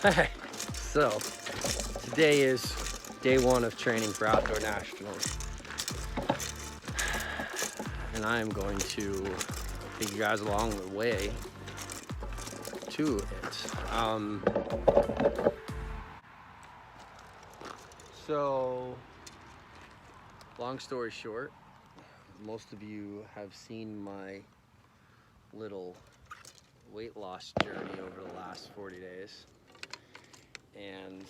Hey, so today is day one of training for Outdoor Nationals, and I am going to take you guys along the way to it. So long story short, most of you have seen my little weight loss journey over the last 40 days. And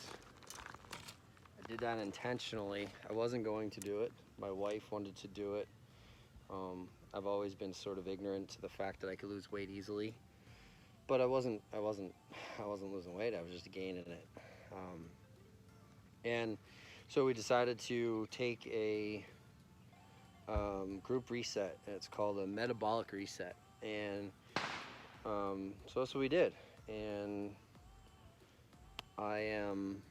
I did that intentionally. I wasn't going to do it. My wife wanted to do it. I've always been sort of ignorant to the fact that I could lose weight easily, but I wasn't losing weight. I was just gaining it. And so we decided to take a group reset. It's called a metabolic reset, and so that's what we did. And I am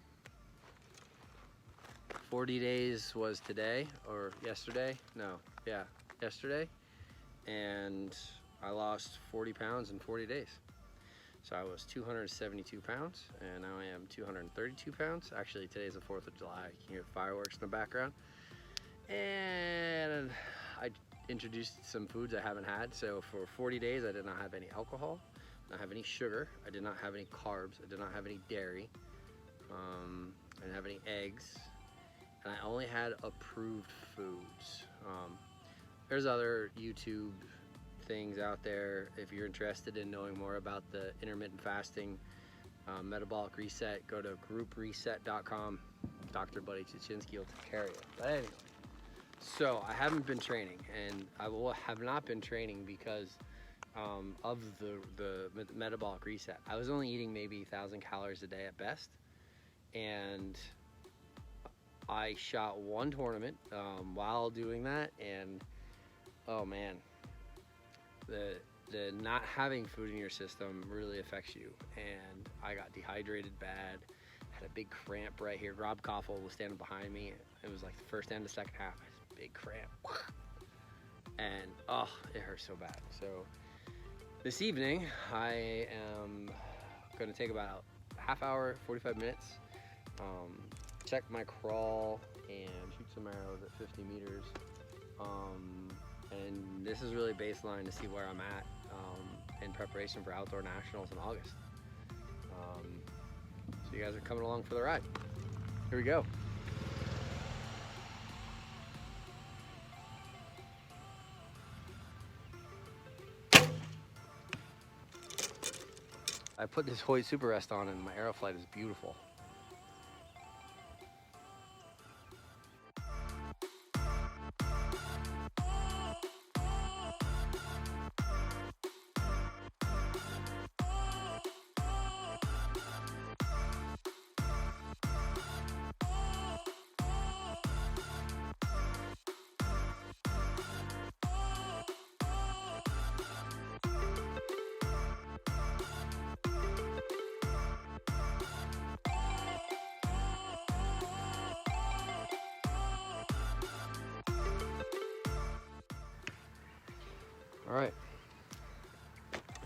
40 days was today or yesterday? No, yeah, yesterday. And I lost 40 pounds in 40 days. So I was 272 pounds and now I am 232 pounds. Actually, today's the 4th of July. You can hear fireworks in the background. And I introduced some foods I haven't had. So for 40 days, I did not have any alcohol, not have any sugar. I did not have any carbs. I did not have any dairy. I didn't have any eggs. And I only had approved foods. There's other YouTube things out there. If you're interested in knowing more about the intermittent fasting metabolic reset, go to groupreset.com. Dr. Buddy Chichinski will take care of you. But anyway, so I haven't been training, and I will have not been training because of the metabolic reset. I was only eating maybe 1,000 calories a day at best, and I shot one tournament while doing that, and oh man, the not having food in your system really affects you. And I got dehydrated bad, had a big cramp right here. Rob Koffel was standing behind me. It was like the first and the second half. Big cramp, and oh, it hurt so bad. So this evening I am going to take about half hour, 45 minutes, check my crawl and shoot some arrows at 50 meters. And this is really baseline to see where I'm at in preparation for Outdoor Nationals in August. So you guys are coming along for the ride. Here we go. I put this Hoyt Super Rest on and my arrow flight is beautiful. All right,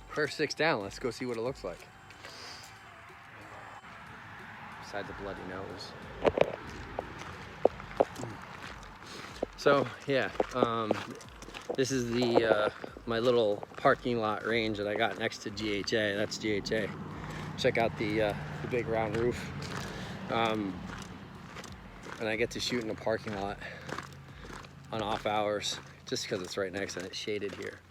first 6 down. Let's go see what it looks like. Besides a bloody nose. So yeah, this is the my little parking lot range that I got next to GHA. That's GHA. Check out the big round roof. And I get to shoot in a parking lot on off hours just because it's right next and it's shaded here.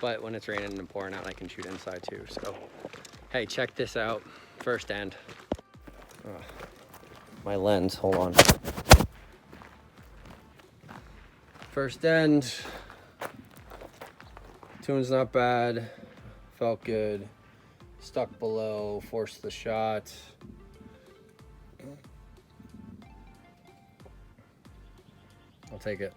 But when it's raining and pouring out, I can shoot inside too. So, hey, check this out. First end. My lens, hold on. First end. Tune's not bad. Felt good. Stuck below, forced the shot. I'll take it.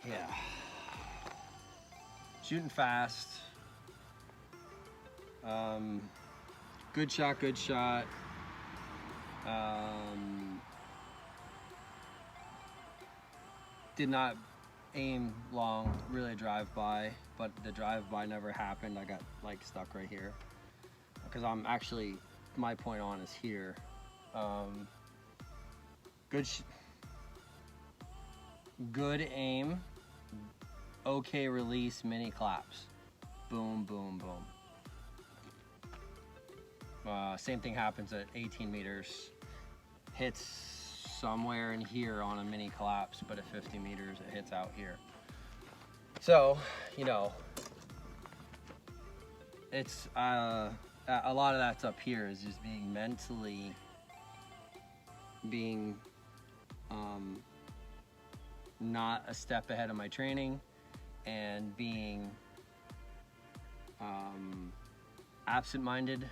Yeah. shooting fast. Good shot, good shot. Did not aim long, really drive-by, but the drive-by never happened. I got like stuck right here because I'm actually, my point on is here. Good aim, okay release, mini claps. Boom, boom, boom. Same thing happens at 18 meters. Hits somewhere in here on a mini collapse, but at 50 meters it hits out here. So, you know, it's a lot of that's up here is just being mentally not a step ahead of my training and being absent-minded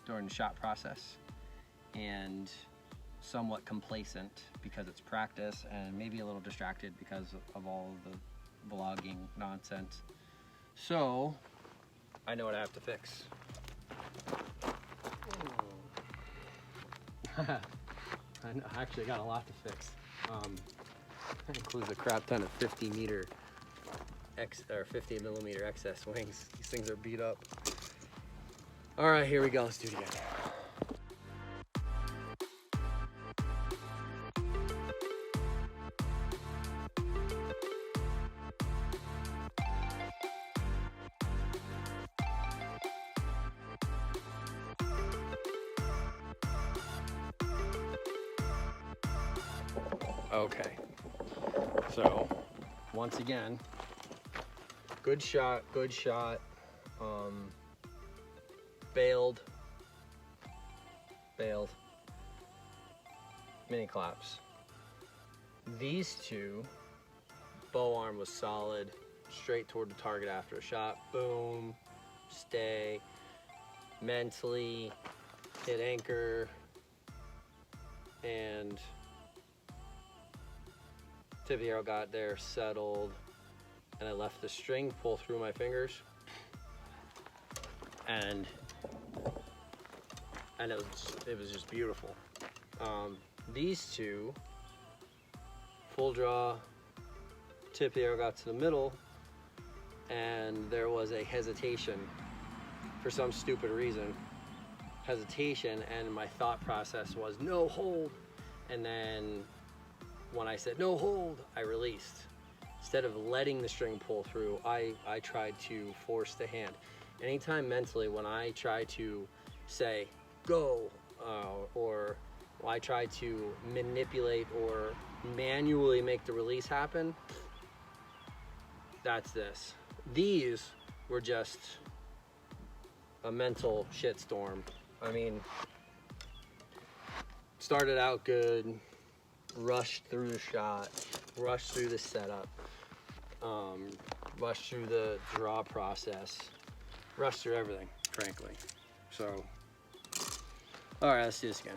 during the shot process and somewhat complacent because it's practice and maybe a little distracted because of all the vlogging nonsense. So I know what I have to fix. I actually got a lot to fix. That includes a crap ton of 50 millimeter excess wings. These things are beat up. All right, here we go. Let's do it again. Okay, so once again, good shot, bailed, mini claps. These two, bow arm was solid, straight toward the target after a shot, boom, stay, mentally, hit anchor, and tip of the arrow got there, settled, and I left the string pull through my fingers, and it was just beautiful. These two, full draw, tip of the arrow got to the middle, and there was a hesitation for some stupid reason. And my thought process was no hold, and then when I said no hold, I released. Instead of letting the string pull through, I tried to force the hand. Anytime mentally when I try to say go, or I try to manipulate or manually make the release happen, that's this. These were just a mental shitstorm. I mean, started out good, rushed through the shot, rushed through the setup, rushed through the draw process, rushed through everything, frankly. So, all right, let's do this again.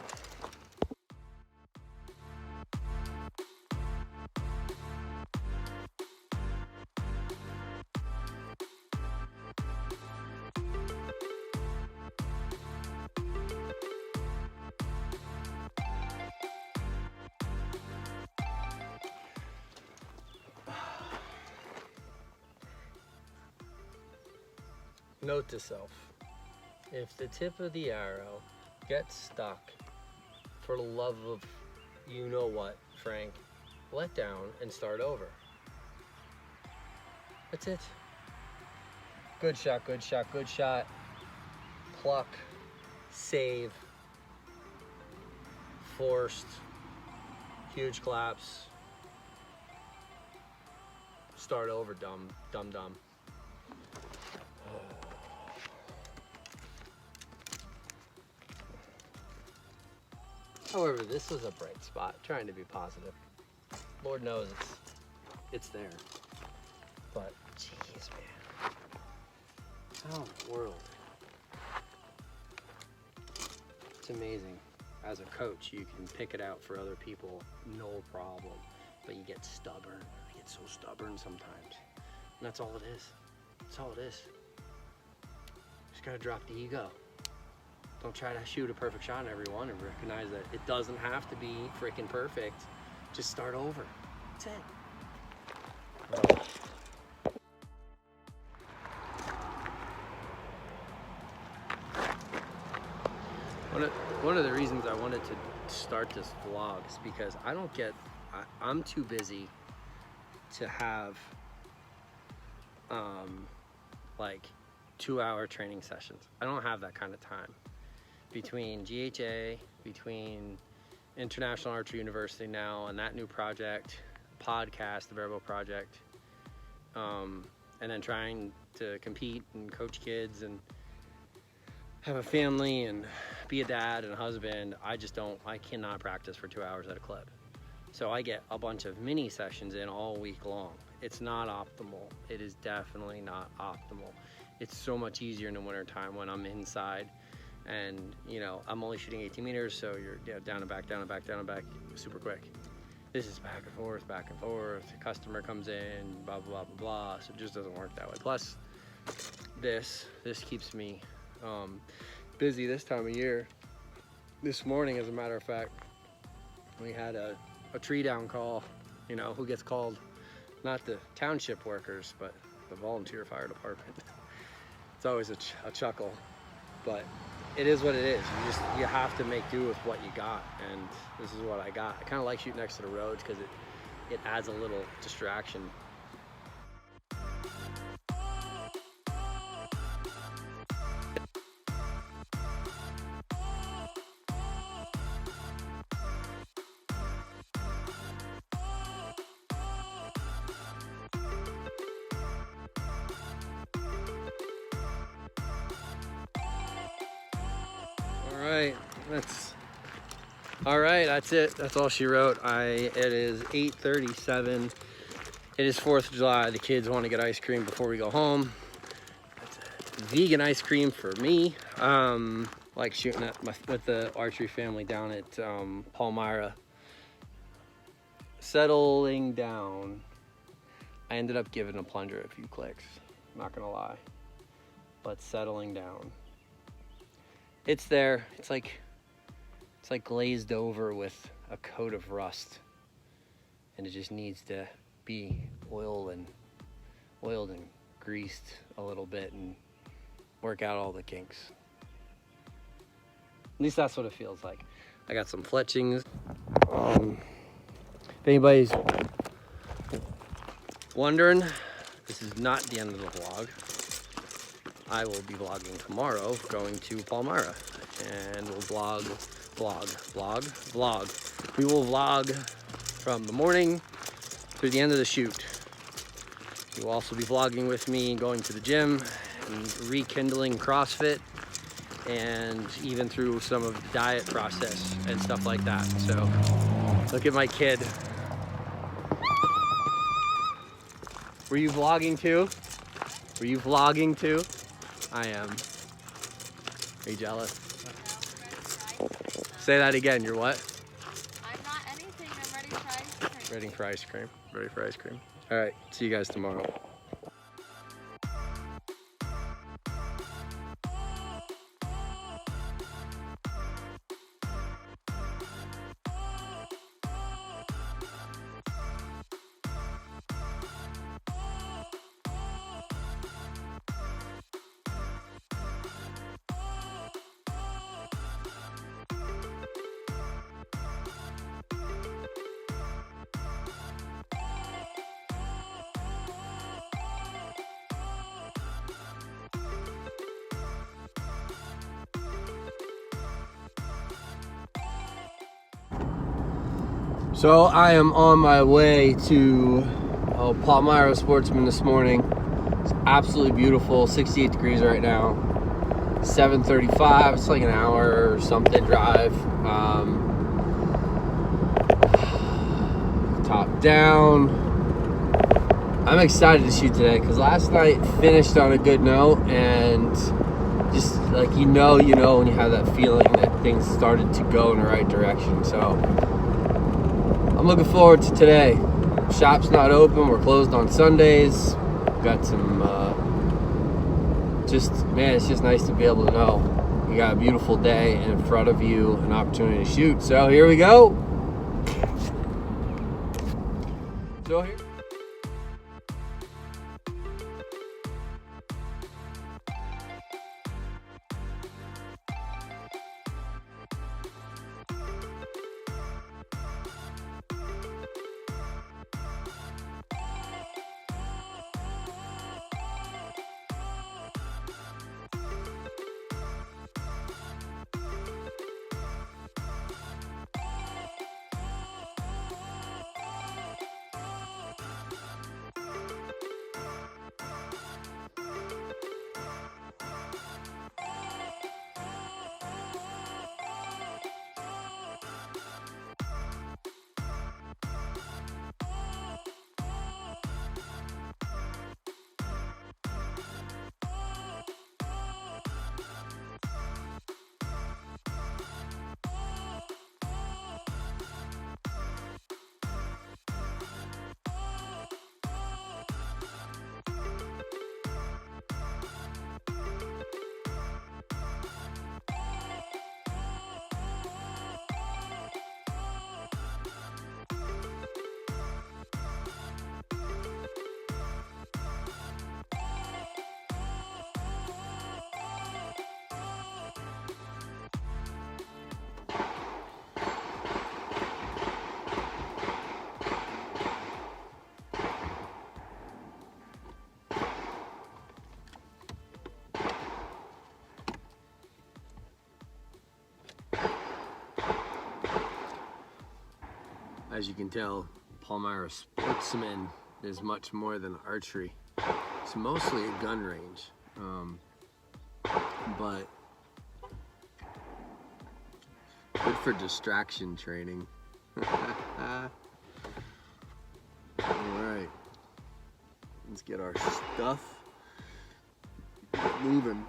Note to self, if the tip of the arrow gets stuck, for the love of you know what, Frank, let down and start over. That's it. Good shot, good shot, good shot. Pluck, save, forced, huge claps. Start over, dumb. However, this was a bright spot, trying to be positive. Lord knows it's there. But, jeez, man. How in the world? It's amazing. As a coach, you can pick it out for other people, no problem. But you get stubborn. I get so stubborn sometimes. And that's all it is. That's all it is. Just gotta drop the ego. Don't try to shoot a perfect shot on everyone, and recognize that it doesn't have to be freaking perfect. Just start over. That's it. One of the reasons I wanted to start this vlog is because I'm too busy to have like 2-hour training sessions. I don't have that kind of time. Between GHA, between International Archery University now, and that new project, podcast, the Barebow project, and then trying to compete and coach kids and have a family and be a dad and a husband, I cannot practice for 2 hours at a clip. So I get a bunch of mini sessions in all week long. It's not optimal. It is definitely not optimal. It's so much easier in the winter time when I'm inside and, you know, I'm only shooting 18 meters, so you're down and back, down and back, down and back, super quick. This is back and forth, back and forth. The customer comes in, blah, blah, blah, blah, blah. So it just doesn't work that way. Plus, this keeps me busy this time of year. This morning, as a matter of fact, we had a tree down call. You know, who gets called? Not the township workers, but the volunteer fire department. It's always a chuckle, but it is what it is. You have to make do with what you got, and this is what I got. I kind of like shooting next to the roads because it adds a little distraction. All right, that's it. That's all she wrote. It is 8:37. It is 4th of July. The kids want to get ice cream before we go home. That's vegan ice cream for me. Like shooting with the archery family down at Palmyra. Settling down. I ended up giving a plunger a few clicks. Not gonna lie. But settling down. It's there. It's like glazed over with a coat of rust, and it just needs to be oiled and greased a little bit and work out all the kinks. At least that's what it feels like. I got some fletchings. If anybody's wondering, this is not the end of the vlog. I will be vlogging tomorrow, going to Palmyra, and we'll vlog. We will vlog from the morning through the end of the shoot. You will also be vlogging with me going to the gym and rekindling CrossFit, and even through some of the diet process and stuff like that. So look at my kid. Were you vlogging too? Were you vlogging too? I am. Are you jealous? Say that again. You're what? I'm not anything. I'm ready for ice cream. Ready for ice cream. Ready for ice cream. All right. See you guys tomorrow. So I am on my way to Palmyra Sportsman this morning. It's absolutely beautiful, 68 degrees right now. 7:35, it's like an hour or something drive. Top down. I'm excited to shoot today because last night finished on a good note, and just like you know when you have that feeling that things started to go in the right direction. So I'm looking forward to today. Shop's not open. We're closed on Sundays. Got some man, it's just nice to be able to know you got a beautiful day and in front of you an opportunity to shoot. So here we go. So here. As you can tell, Palmyra Sportsman is much more than archery. It's mostly a gun range, but good for distraction training. All right, let's get our stuff moving.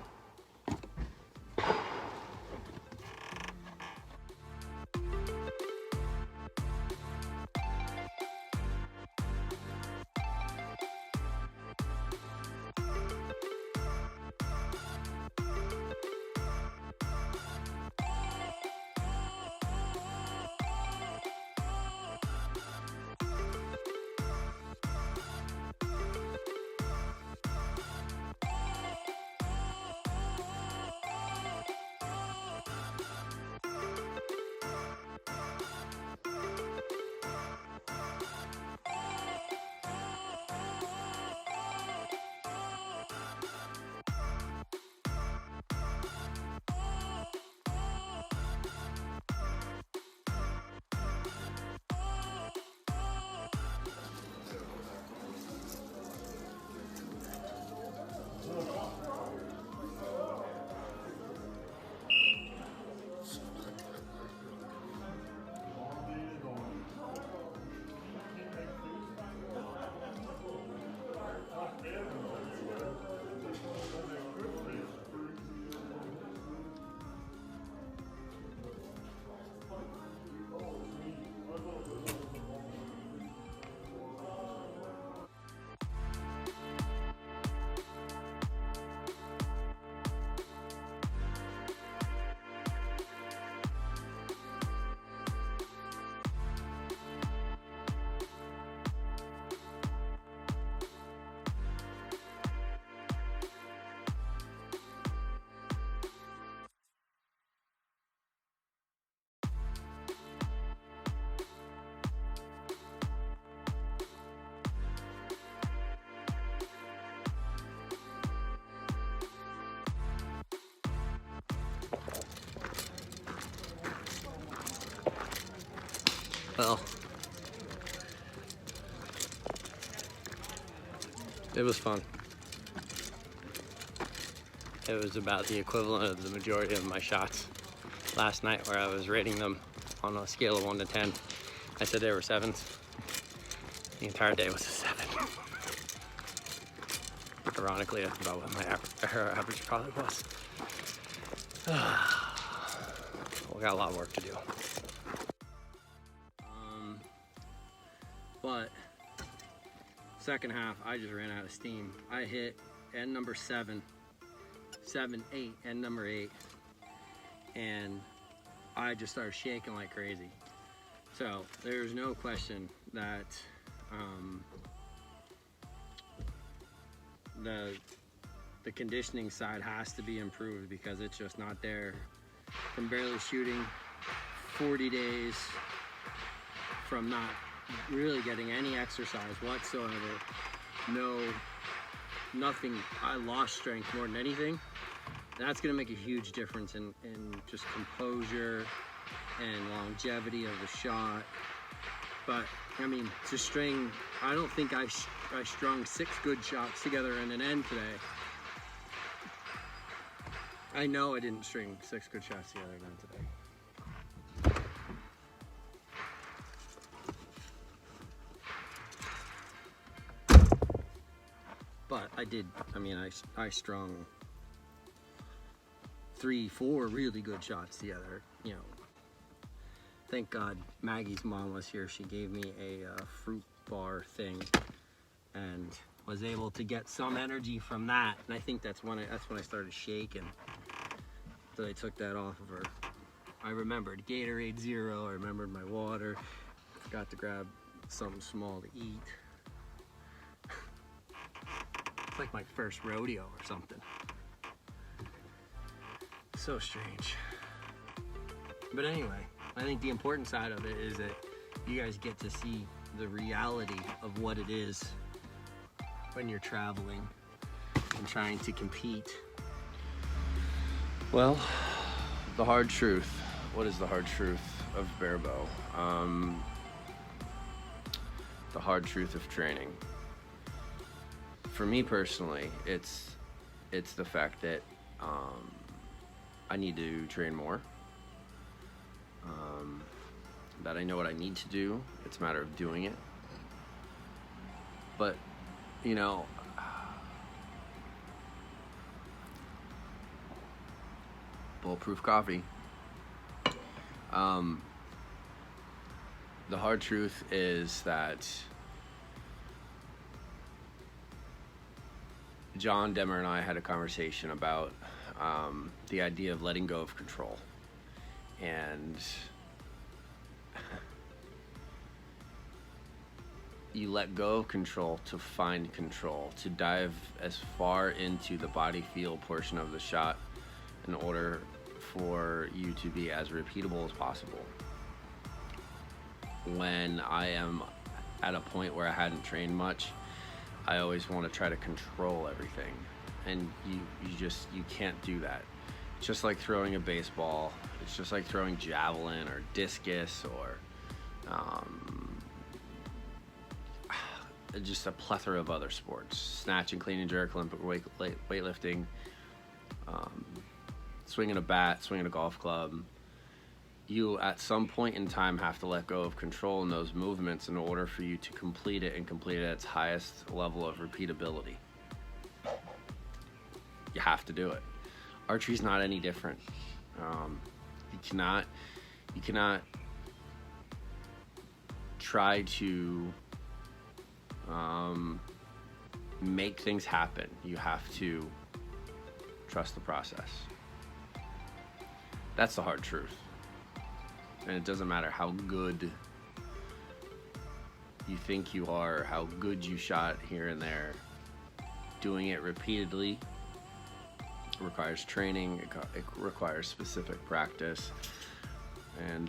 Well, it was fun. It was about the equivalent of the majority of my shots last night, where I was rating them on a scale of 1 to 10. I said they were 7s. The entire day was a 7. Ironically, that's about what my average probably was. We got a lot of work to do. But second half, I just ran out of steam. I hit end number 7 7, 8, and number 8, and I just started shaking like crazy. So there's no question that the conditioning side has to be improved, because it's just not there. From barely shooting 40 days, from not really getting any exercise whatsoever, nothing. I lost strength more than anything. That's gonna make a huge difference in just composure and longevity of the shot. But I mean, to string, I don't think I strung 6 good shots together in an end today. I know I didn't string 6 good shots together in an end today. But I did, I mean, I strung 3, 4 really good shots together, you know. Thank God Maggie's mom was here. She gave me a fruit bar thing and was able to get some energy from that. And I think that's when I started shaking. So I took that off of her. I remembered Gatorade Zero. I remembered my water. Forgot to grab something small to eat. It's like my first rodeo or something. So strange. But anyway, I think the important side of it is that you guys get to see the reality of what it is when you're traveling and trying to compete. Well, the hard truth. What is the hard truth of Barebow? The hard truth of training. For me personally, it's the fact that I need to train more. That I know what I need to do. It's a matter of doing it. But, you know, bulletproof coffee. The hard truth is that John Demmer and I had a conversation about the idea of letting go of control. And you let go of control to find control, to dive as far into the body feel portion of the shot in order for you to be as repeatable as possible. When I am at a point where I hadn't trained much, I always want to try to control everything, and you can't do that. It's just like throwing a baseball. It's just like throwing javelin or discus or just a plethora of other sports. Snatch and clean and jerk, Olympic weightlifting, swinging a bat, swinging a golf club. You at some point in time have to let go of control in those movements in order for you to complete it, and complete it at its highest level of repeatability. You have to do it. Archery's not any different. You cannot try to make things happen. You have to trust the process. That's the hard truth. And it doesn't matter how good you think you are, how good you shot here and there. Doing it repeatedly requires training, it requires specific practice and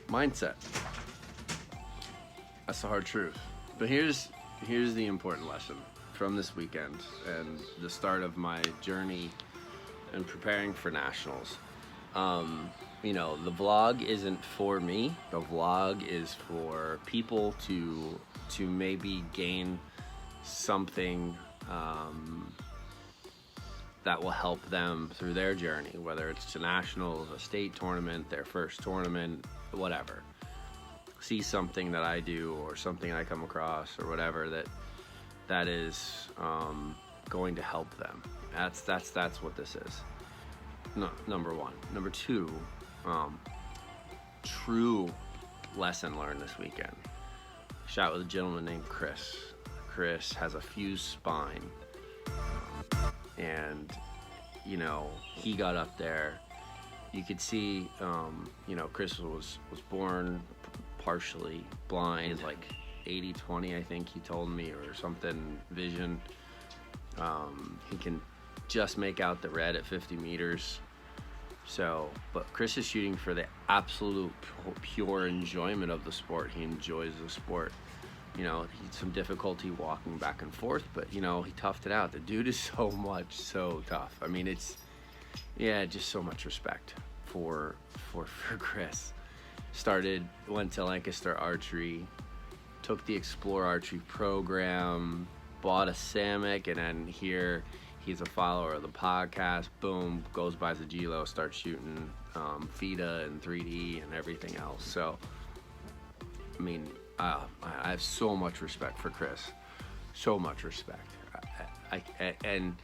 mindset. That's the hard truth. But here's the important lesson from this weekend and the start of my journey in preparing for nationals. You know, the vlog isn't for me. The vlog is for people to maybe gain something that will help them through their journey, whether it's to nationals, a state tournament, their first tournament, whatever. See something that I do or something I come across or whatever that is going to help them. That's what this is. No, number one. Number two, true lesson learned this weekend. Shot with a gentleman named Chris. Chris has a fused spine, and you know, he got up there. You could see, you know, Chris was born partially blind, like 80-20, I think he told me, or something, vision. He can just make out the red at 50 meters. So, but Chris is shooting for the absolute pure enjoyment of the sport. He enjoys the sport. You know, he had some difficulty walking back and forth, but, you know, he toughed it out. The dude is so tough. I mean, it's, yeah, just so much respect for Chris. Went to Lancaster Archery, took the Explore Archery program, bought a Samick, and then here he's a follower of the podcast. Boom, goes buys a Gilo, starts shooting FIDA and 3D and everything else. So, I mean, I have so much respect for Chris, so much respect. And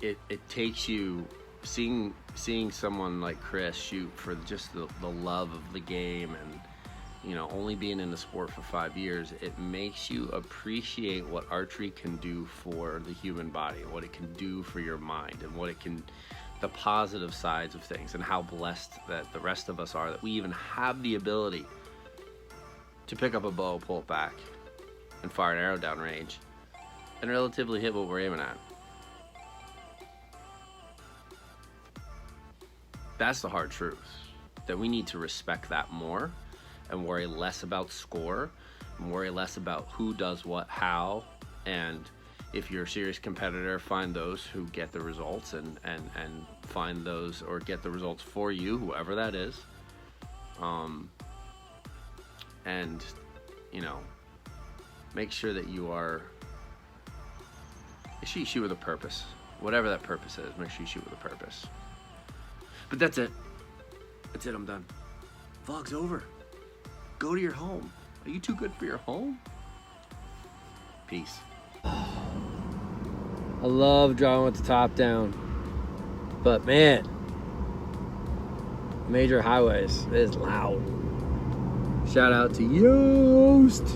it takes you seeing someone like Chris shoot for just the love of the game, and, you know, only being in the sport for 5 years, it makes you appreciate what archery can do for the human body, what it can do for your mind, and what it can, the positive sides of things, and how blessed that the rest of us are that we even have the ability to pick up a bow, pull it back, and fire an arrow down range, and relatively hit what we're aiming at. That's the hard truth, that we need to respect that more and worry less about score and worry less about who does what, how, and if you're a serious competitor, find those who get the results and find those, or get the results for you, whoever that is. And, you know, make sure that you shoot with a purpose. Whatever that purpose is, make sure you shoot with a purpose. But that's it. That's it, I'm done. Vlog's over. Go to your home. Are you too good for your home? Peace. I love drawing with the top down. But man, major highways is loud. Shout out to Yoast.